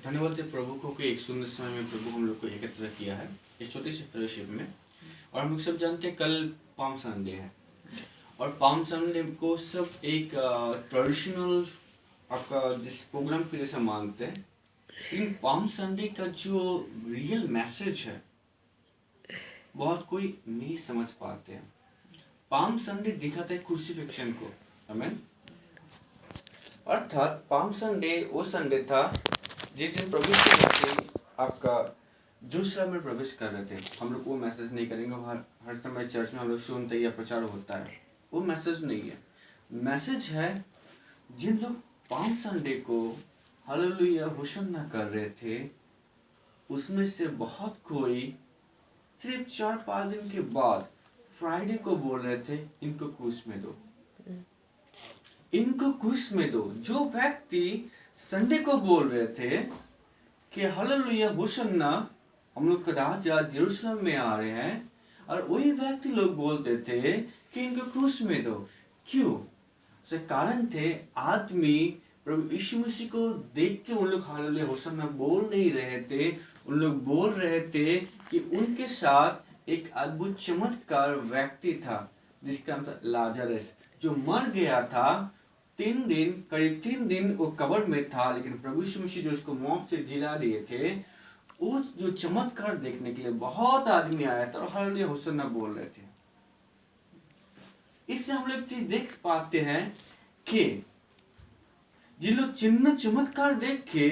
धन्यवाद है प्रभु को कि एक सुंदर समय में प्रभु हम लोग को एकत्र किया है इस छोटे से फेलोशिप में। और हम लोग सब जानते हैं कल पाम संडे है और पाम संडे को सब एक ट्रेडिशनल आपका जिस प्रोग्राम के जैसा मानते हैं। लेकिन पाम संडे का जो रियल मैसेज है बहुत कोई नहीं समझ पाते हैं। पाम संडे दिखाता है क्रूसिफिक्शन को, आमीन। अर्थात पाम संडे वो संडे था जिस दिन प्रभु यीशु मसीह आपका यरूशलेम में प्रवेश कर रहे थे। हम लोग वो मैसेज नहीं करेंगे, हर समय चर्च में हम लोग सुनते या प्रचार होता है, वो मैसेज नहीं है। मैसेज है जिन लोग पाम संडे को हालेलुया होशन्ना कर रहे थे, उसमें से बहुत कोई सिर्फ 4-5 दिन के बाद फ्राइडे को बोल रहे थे इनको क्रूस में दो, इनको क्रूस में दो। जो व्यक्ति संडे को बोल रहे थे कि हालेलुया होशन्ना, हम लोग का राजा यरूशलेम में आ रहे हैं, और वही व्यक्ति लोग बोलते थे कि इनको क्रूस में दो। क्यों? उसके कारण थे आदमी प्रभु यीशु मसीह को देख के उन लोग हालेलुया होशन्ना बोल नहीं रहे थे। उन लोग बोल रहे थे कि उनके साथ एक अद्भुत चमत्कार व्यक्ति था जिसका नाम था लाजरस, जो मर गया था। 3 दिन, करीब 3 दिन वो कब्र में था, लेकिन प्रभु यीशु मसीह जो उसको मौत से जिला दिए थे, उस जो चमत्कार देखने के लिए बहुत आदमी आया था और हालेलुया होशन्ना बोल रहे थे। इससे हम लोग चीज देख पाते हैं कि जिन लोग चिन्ह चमत्कार देख के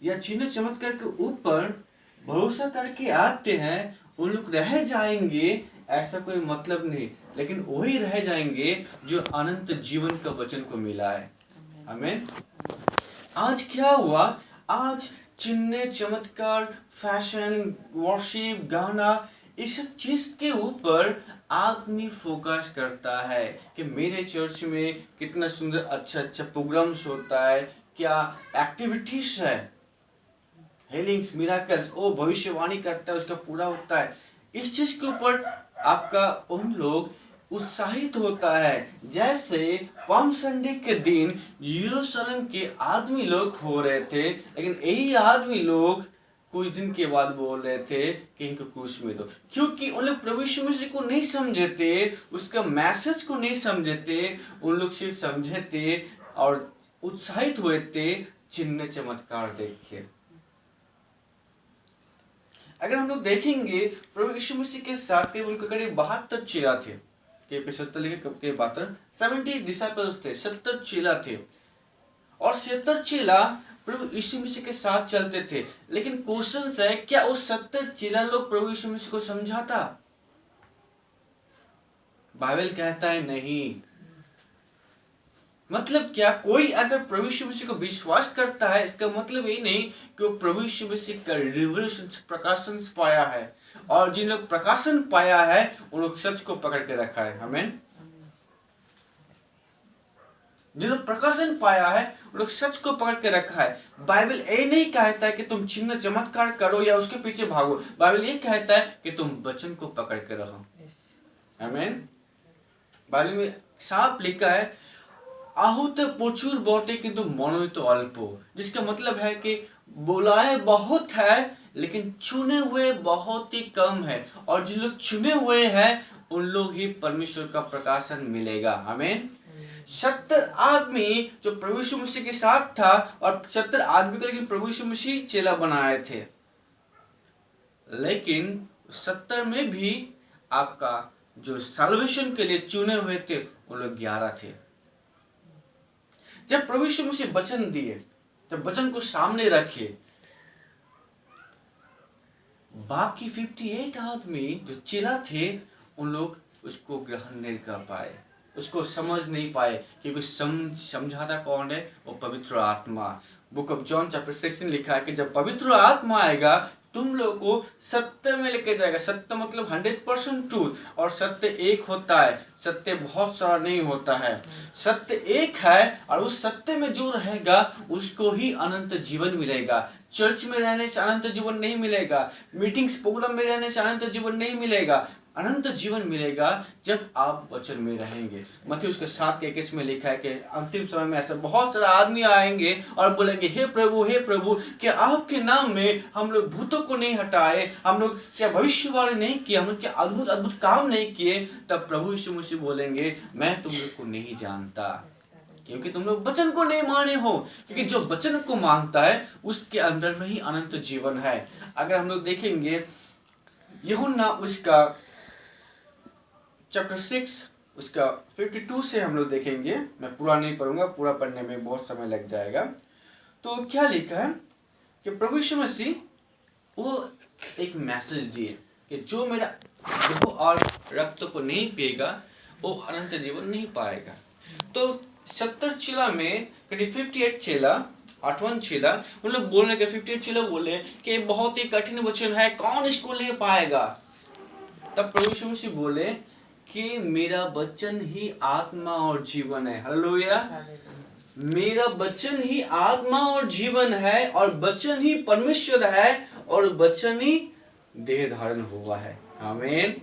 या चिन्ह चमत्कार के ऊपर भरोसा करके आते हैं, उन लोग रह जाएंगे, ऐसा कोई मतलब नहीं। लेकिन वही रह जाएंगे जो अनंत जीवन का वचन को मिला है, आमीन। आज क्या हुआ? आज चिन्ह चमत्कार, फैशन, वर्शिप, गाना, इस सब चीज के ऊपर आदमी फोकस करता है कि मेरे चर्च में कितना सुंदर अच्छा अच्छा प्रोग्राम्स होता है, क्या एक्टिविटीज है, हीलिंग्स, मिराकल्स, ओ भविष्यवाणी करता है, उसका पूरा होता है। इस चीज के ऊपर आपका उन लोग उत्साहित होता है। जैसे पाम संडे के दिन यरूशलेम के आदमी लोग हो रहे थे, लेकिन यही आदमी लोग कुछ दिन के बाद बोल रहे थे कि इनको क्रूस में दो, क्योंकि उन लोग प्रभु यीशु मसीह को नहीं समझे थे, उसका मैसेज को नहीं समझे थे। उन लोग सिर्फ समझे थे और उत्साहित हुए थे चिन्ह चमत्कार देख के। अगर हम लोग देखेंगे प्रभु यीशु मसीह के साथ उनके करीब 72 चेला थे, के 75 लिखे के 70 डिसाइपल्स थे, 70 चेला थे, और 70 चेला प्रभु यीशु मसीह के साथ चलते थे। लेकिन क्वेश्चन है, क्या उस 70 चेला लोग प्रभु यीशु मसीह को समझाता? बाइबल कहता है नहीं। मतलब क्या? कोई अगर प्रभु यीशु मसीह को विश्वास करता है, इसका मतलब ये नहीं कि वो प्रभु यीशु मसीह का रिवलेशन, प्रकाशन पाया है। और जिन लोग प्रकाशन पाया है उन लोग सच को पकड़ के रखा है, आमीन। जिन लोग प्रकाशन पाया है उन लोग सच को पकड़ के रखा है। बाइबल ये नहीं कहता है कि तुम चिन्ह चमत्कार करो या उसके पीछे भागो। बाइबल ये कहता है कि तुम वचन को पकड़ के रहो, आमीन। बाइबल में साफ लिखा है, आहुत प्रचुर बाटे किंतु मनोनीत अल्प, जिसका मतलब है कि बुलाए बहुत है लेकिन चुने हुए बहुत ही कम है। और जिन लोग चुने हुए हैं उन लोग ही परमेश्वर का प्रकाशन मिलेगा, आमीन। 70 आदमी जो प्रभु यीशु मसीह के साथ था, और 70 आदमी को लेकिन प्रभु यीशु मसीह चेला बनाए थे, लेकिन 70 में भी आपका जो सल्वेशन के लिए चुने हुए थे उन लोग 11 थे। जब प्रभु यीशु मसीह वचन दिए, जब वचन को सामने रखे, बाकी 58 आदमी जो चेला थे उन लोग उसको ग्रहण नहीं कर पाए, उसको समझ नहीं पाए, क्योंकि समझाता कौन है? वो पवित्र आत्मा। बुक ऑफ जॉन चैप्टर 6 में लिखा है कि जब पवित्र आत्मा आएगा तुम लोग को सत्य में लेके जाएगा। सत्य मतलब 100% ट्रूथ, और सत्य एक होता है, सत्य बहुत सारा नहीं होता है। सत्य एक है और उस सत्य में जो रहेगा उसको ही अनंत जीवन मिलेगा। चर्च में रहने से अनंत जीवन नहीं मिलेगा, मीटिंग्स प्रोग्राम में रहने से अनंत जीवन नहीं मिलेगा। अनंत जीवन मिलेगा जब आप वचन में रहेंगे। मत्ती उसके 7:21 में लिखा है कि अंतिम समय में ऐसा बहुत सारा आदमी आएंगे और बोलेंगे, हे प्रभु, क्या आपके नाम में हम लोग भूतों को नहीं हटाए, हम लोग क्या भविष्यवाणी नहीं किए, हम लोग क्या अद्भुत अद्भुत काम नहीं किए? तब प्रभु यीशु मसीह बोलेंगे, मैं तुम लोग को नहीं जानता, क्योंकि तुम लोग वचन को नहीं माने हो। क्योंकि जो वचन को मानता है उसके अंदर में ही अनंत जीवन है। अगर हम लोग देखेंगे यूहन्ना उसका चैप्टर 6 उसका 52 से हम लोग देखेंगे, मैं पूरा नहीं पढ़ूंगा, पूरा पढ़ने में बहुत समय लग जाएगा। तो क्या लिखा है कि प्रभु यीशु मसीह वो एक मैसेज दिए कि जो मेरा देह और रक्त को नहीं पिएगा वो अनंत जीवन नहीं पाएगा। तो 70 चेला में 58 चेला 8वां चेला उन लोग बोलने के 58 चेला बोले कि बहुत ही कठिन वचन है, कौन इसको ले पाएगा? तब प्रभु यीशु मसीह बोले कि मेरा वचन ही आत्मा और जीवन है। हालेलुया। मेरा वचन ही आत्मा और जीवन है, और वचन ही परमेश्वर है, और वचन ही देह धारण हुआ है। आमीन।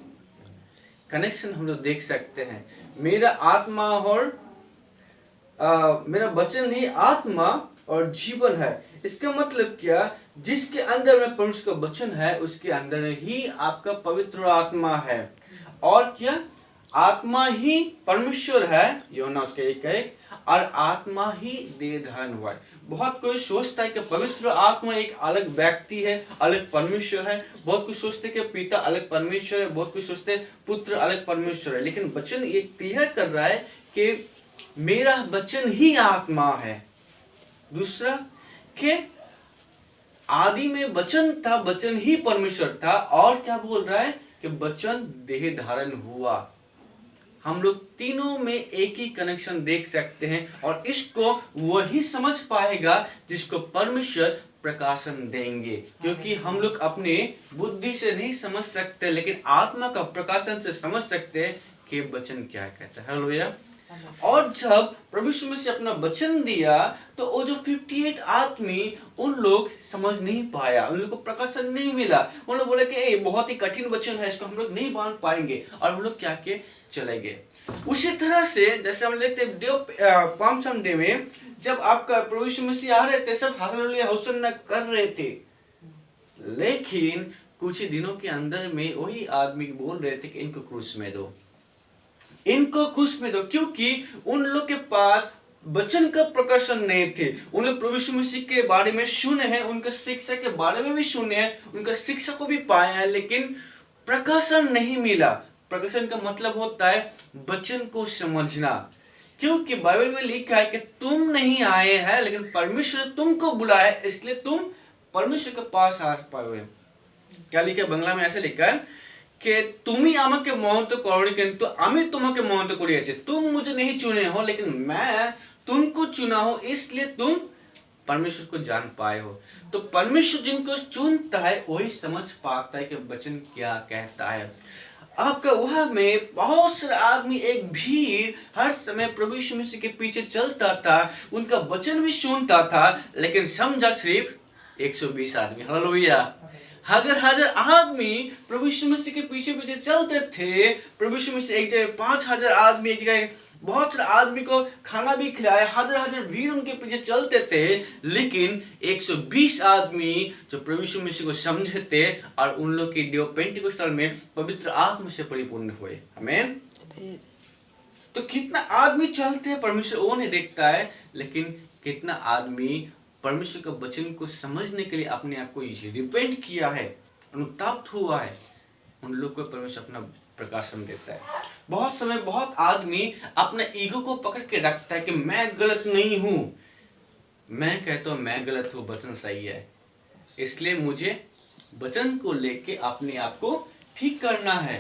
कनेक्शन हम लोग देख सकते हैं। मेरा आत्मा और मेरा वचन ही आत्मा और जीवन है। इसका मतलब क्या? जिसके अंदर में परमेश्वर का वचन है उसके अंदर ही आपका पवित्र आत्मा है। और क्या? आत्मा ही परमेश्वर है, यूहन्ना उसके 1:1, और आत्मा ही देह धारण हुआ है। बहुत कोई सोचता है कि पवित्र आत्मा एक अलग व्यक्ति है, अलग परमेश्वर है। बहुत कुछ सोचते हैं कि पिता अलग परमेश्वर है, बहुत कुछ सोचते हैं पुत्र अलग परमेश्वर है। लेकिन वचन ये क्लियर कर रहा है कि मेरा वचन ही आत्मा है। दूसरा कि आदि में वचन था, वचन ही परमेश्वर था। और क्या बोल रहा है कि वचन देह धारण हुआ। हम लोग तीनों में एक ही कनेक्शन देख सकते हैं, और इसको वही समझ पाएगा जिसको परमेश्वर प्रकाशन देंगे। क्योंकि हम लोग अपने बुद्धि से नहीं समझ सकते, लेकिन आत्मा का प्रकाशन से समझ सकते हैं कि वचन क्या कहता है। हालेलुया। और जब प्रभु यीशु मसीह अपना वचन दिया तो वो जो 58 आदमी उन लोग समझ नहीं पाया, उन लोग को प्रकाशन नहीं मिला। उन लोग बोले कि बहुत ही कठिन वचन है, इसको हम लोग नहीं मान पाएंगे, और हम लोग क्या के चले गए। उसी तरह से जैसे हम देखते हैं पाम संडे में जब आपका प्रभु यीशु मसीह आ रहे थे, सब हालेलुया होसन्ना कर रहे थे, लेकिन कुछ ही दिनों के अंदर में वही आदमी बोल रहे थे कि इनको क्रूस में दो, इनको क्रूस में दो। क्योंकि उन लोग के पास वचन का प्रकाशन नहीं थे। उन लोग प्रभु यीशु मसीह के बारे में सुने हैं, उनका शिक्षा के बारे में भी सुने हैं, उनका शिक्षा को भी पाए हैं, लेकिन प्रकाशन नहीं मिला। प्रकाशन का मतलब होता है वचन को समझना। क्योंकि बाइबल में लिखा है कि तुम नहीं आए हैं, लेकिन परमेश्वर तुमको बुलाया, इसलिए तुम परमेश्वर के पास आ पाए। क्या लिखा है बांग्ला में? ऐसे लिखा है कि तुम्ही আমাকে মনোনীত করোনি কিন্তু আমি তোমাকে মনোনীত করিয়েছি। तुम मुझे नहीं चुने हो, लेकिन मैं तुमको चुना हो, इसलिए तुम परमेश्वर को जान पाए हो। तो परमेश्वर जिनको चुनता है वही समझ पाता है कि वचन क्या कहता है। आपका वहां में बहुत सारे आदमी, एक भीड़ हर समय प्रभु यीशु मसीह के पीछे चलता था, उनका वचन भी सुनता था, लेकिन समझा सिर्फ 120 आदमी। हालेलुया। हजार हजार आदमी प्रभु यीशु मसीह के पीछे पीछे चलते थे। प्रभु यीशु मसीह एक जगह 5000 आदमी, एक जगह बहुत सारे आदमी को खाना भी खिलाया, हजार हजार भीड़ उनके पीछे चलते थे, लेकिन 120 आदमी जो प्रभु यीशु मसीह को समझे थे, और उन लोग की डेव पेंटिकोस्टल में पवित्र आत्मा से परिपूर्ण हुए। आमीन। तो कितना आदमी चलते हैं परमेश्वर वो नहीं देखता है, लेकिन कितना आदमी परमेश्वर का वचन को समझने के लिए अपने आप को रिपेंट किया है, अनुताप्त हुआ है, उन लोग को परमेश्वर अपना प्रकाशन देता है। बहुत समय बहुत आदमी अपना ईगो को पकड़ के रखता है कि मैं गलत नहीं हूं। मैं कहता हूं मैं गलत हूं, वचन सही है, इसलिए मुझे वचन को लेके अपने आप को ठीक करना है।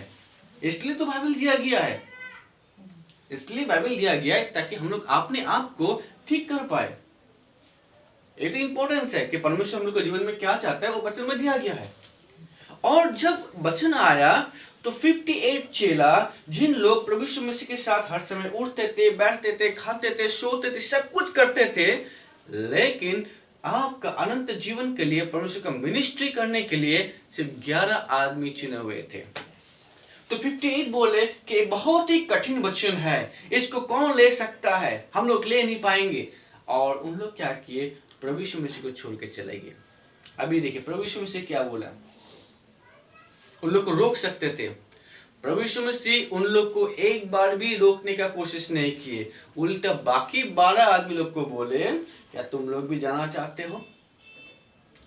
इसलिए तो बाइबल दिया गया है, इसलिए बाइबल दिया गया है ताकि हम लोग अपने आप को ठीक कर पाए। ये तो इंपॉर्टेंस है कि परमेश्वर हम लोग के जीवन में क्या चाहता है, वो वचन में दिया गया है। और जब वचन आया तो 58 चेला, जिन लोग प्रभु यीशु मसीह के साथ हर समय उठते थे, बैठते थे, खाते थे, सोते थे, सब कुछ करते थे, लेकिन आपका अनंत जीवन के लिए, परमेश्वर का मिनिस्ट्री करने के लिए सिर्फ 11 आदमी चुने हुए थे। तो 58 बोले कि बहुत ही कठिन वचन है, इसको कौन ले सकता है, हम लोग ले नहीं पाएंगे। और उन लोग क्या किए, प्रभु यीशु मसीह को छोड़ के चले गए। अभी देखिए प्रभु यीशु मसीह क्या बोला, उन लोग को रोक सकते थे, प्रभु यीशु मसीह उन लोग को एक बार भी रोकने का कोशिश नहीं किए, उल्टा बाकी 12 आदमी लोग को बोले, क्या तुम लोग भी जाना चाहते हो,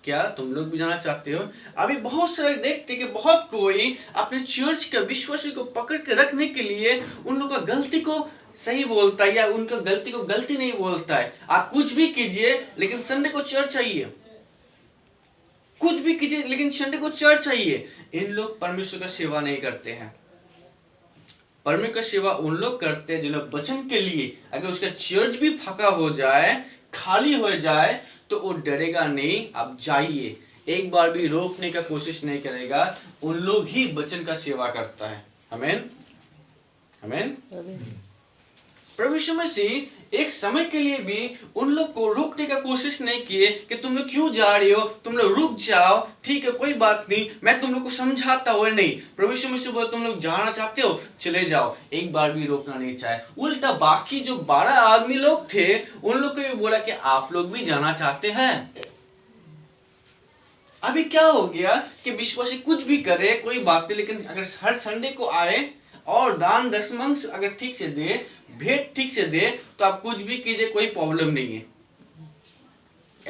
क्या तुम लोग भी जाना चाहते हो। अभी बहुत सारे देखते कि बहुत कोई अपने चर्च के विश्वासी को पकड़ के रखने के लिए उन लोग का गलती को सही बोलता है, या उनका गलती को गलती नहीं बोलता है। आप कुछ भी कीजिए लेकिन संडे को चर्च आइए, कुछ भी कीजिए लेकिन संडे को चर्च आइए। इन लोग परमेश्वर का सेवा नहीं करते हैं। परमेश्वर का सेवा उन लोग करते हैं जिन लोग वचन के लिए, अगर उसका चर्च भी फका हो जाए, खाली हो जाए, तो वो डरेगा नहीं, आप जाइए, एक बार भी रोकने का कोशिश नहीं करेगा। उन लोग ही वचन का सेवा करता है। आमीन, आमीन। प्रभु यीशु मसीह एक समय के लिए भी उन लोग को रोकने का कोशिश नहीं किए कि तुम लोग क्यों जा रहे हो, तुम लोग रुक जाओ, ठीक है कोई बात नहीं, मैं तुम लोग को समझाता हूँ। नहीं, प्रभु यीशु मसीह बोले तुम लोग जाना चाहते हो चले जाओ, एक बार भी रोकना नहीं चाहे। उल्टा बाकी जो 12 आदमी लोग थे उन लोग को भी बोला कि आप लोग भी जाना चाहते हैं। अभी क्या हो गया कि विश्वासी कुछ भी करे कोई बात नहीं, लेकिन अगर हर संडे को आए और दान दशमांश अगर ठीक से दे, भेंट ठीक से दे, तो आप कुछ भी कीजिए, कोई प्रॉब्लम नहीं है।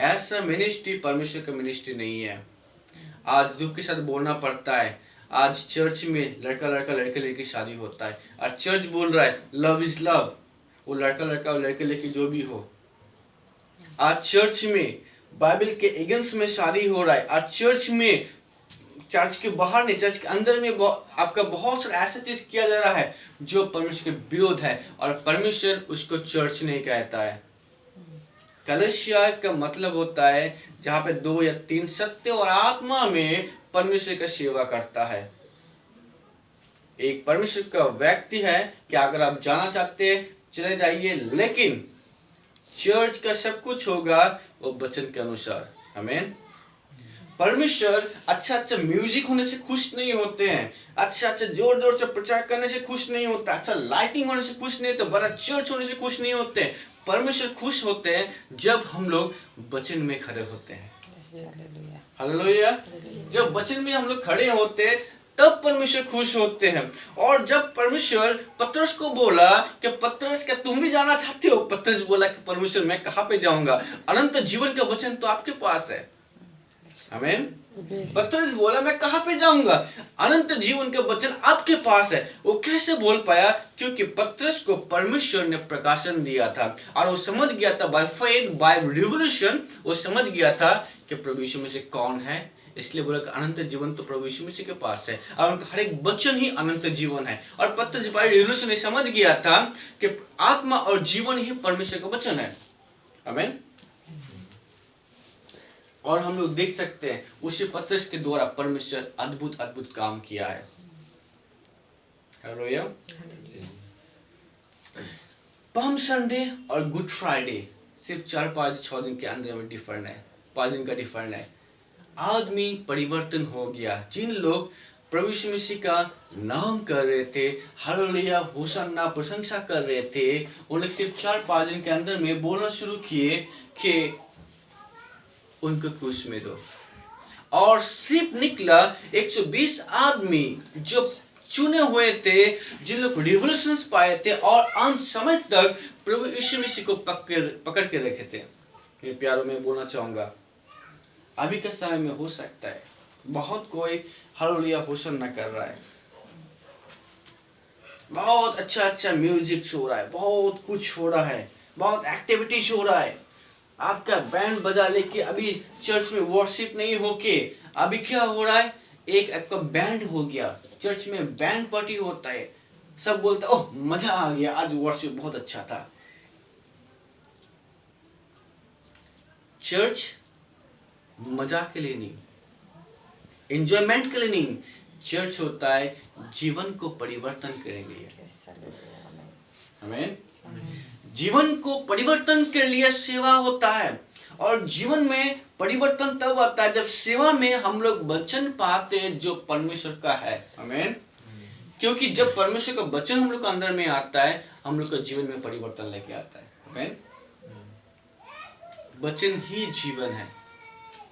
ऐसा मिनिस्ट्री परमेश्वर का मिनिस्ट्री नहीं है। आज दुख के साथ बोलना पड़ता है, आज चर्च में लड़का लड़का लड़के लड़की शादी होता है और चर्च बोल रहा है लव इज लव, वो लड़का लड़का और लड़के लड़की जो भी हो। आज चर्च में बाइबल के एगेंस्ट में शादी हो रहा है, आज चर्च में, चर्च के बाहर नहीं चर्च के अंदर में आपका बहुत सारा ऐसा चीज किया जा रहा है जो परमेश्वर के विरोध है, और परमेश्वर उसको चर्च नहीं कहता है। कलीसिया का मतलब होता है जहाँ पे 2 या 3 सत्य और आत्मा में परमेश्वर का सेवा करता है। एक परमेश्वर का व्यक्ति है कि अगर आप जाना चाहते हैं चले जाइए, लेकिन चर्च का सब कुछ होगा वो वचन के अनुसार। आमीन। परमेश्वर अच्छा म्यूजिक होने से खुश नहीं होते हैं, अच्छा जोर जोर से प्रचार करने से खुश नहीं होता, अच्छा लाइटिंग होने से खुश नहीं होता, बड़ा चर्च होने से खुश नहीं होते। परमेश्वर खुश होते हैं जब हम लोग वचन में खड़े होते हैं। हालेलुया। जब वचन में हम लोग खड़े होते हैं तब परमेश्वर खुश होते हैं। और जब परमेश्वर पतरस को बोला कि पतरस क्या तुम भी जाना चाहते हो, पतरस बोला कि परमेश्वर मैं कहाँ पे जाऊंगा, अनंत जीवन का वचन तो आपके पास है। आमीन। पतरस बोला मैं कहाँ पे जाऊंगा, अनंत जीवन का वचन आपके पास है। वो कैसे बोल पाया, क्योंकि पतरस को परमेश्वर ने प्रकाशन दिया था और वो समझ गया था, बाय फेथ बाय रिवोल्यूशन वो समझ गया था कि प्रभु यीशु मसीह कौन है। इसलिए बोला कि अनंत जीवन तो प्रभु यीशु मसीह के पास है और उनका हर एक वचन ही अनंत जीवन है। और पतरस बाय रिवोल्यूशन समझ गया था कि आत्मा और जीवन ही परमेश्वर का वचन है। आमीन। और हम लोग देख सकते हैं उसी पतरस के द्वारा परमेश्वर अद्भुत अद्भुत काम किया है। हालेलुया। पाम संडे और गुड फ्राइडे सिर्फ 4-5-6 दिन के अंदर में डिफरेंट है, 5 दिन का डिफरेंट है। आदमी परिवर्तन हो गया। जिन लोग प्रभु यीशु मसीह का नाम कर रहे थे, हालेलुया होशाना प्रशंसा कर रहे थे, उन्हें सिर्फ 4-5 दिन के अंदर में बोलना शुरू किए कि उनको क्रूस में दो। और सिर्फ निकला 120 आदमी जो चुने हुए थे, जिन लोग रिवोल्यूशंस पाए थे और अंत समय तक प्रभु यीशु मसीह को पकड़ के रखे थे। मेरे प्यारों में बोलना चाहूंगा, अभी के समय में हो सकता है बहुत कोई हालेलुया होशाना कर रहा है, बहुत अच्छा म्यूजिक हो रहा है, बहुत कुछ हो रहा है, बहुत एक्टिविटीज हो रहा है। आपका बैंड बजा लेके अभी चर्च में वर्शिप नहीं होके अभी क्या हो रहा है, एक आपका बैंड हो गया, चर्च में बैंड पार्टी होता है, सब बोलता ओह मजा आ गया, आज वर्शिप बहुत अच्छा था। चर्च मजा के लिए नहीं, एंजॉयमेंट के लिए नहीं, चर्च होता है जीवन को परिवर्तन करने के लिए। आमीन। जीवन को परिवर्तन के लिए सेवा होता है, और जीवन में परिवर्तन तब आता है जब सेवा में हम लोग वचन पाते हैं जो परमेश्वर का है। आमीन। क्योंकि जब परमेश्वर का वचन हम लोग के अंदर में आता है, हम लोग के जीवन में परिवर्तन लेके आता है। आमीन। वचन ही जीवन है,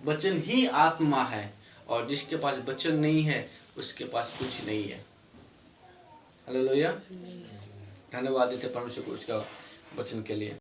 वचन ही आत्मा है, और जिसके पास वचन नहीं है उसके पास कुछ नहीं है। हालेलुया। धन्यवाद देते परमेश्वर को उसका वचन के लिए।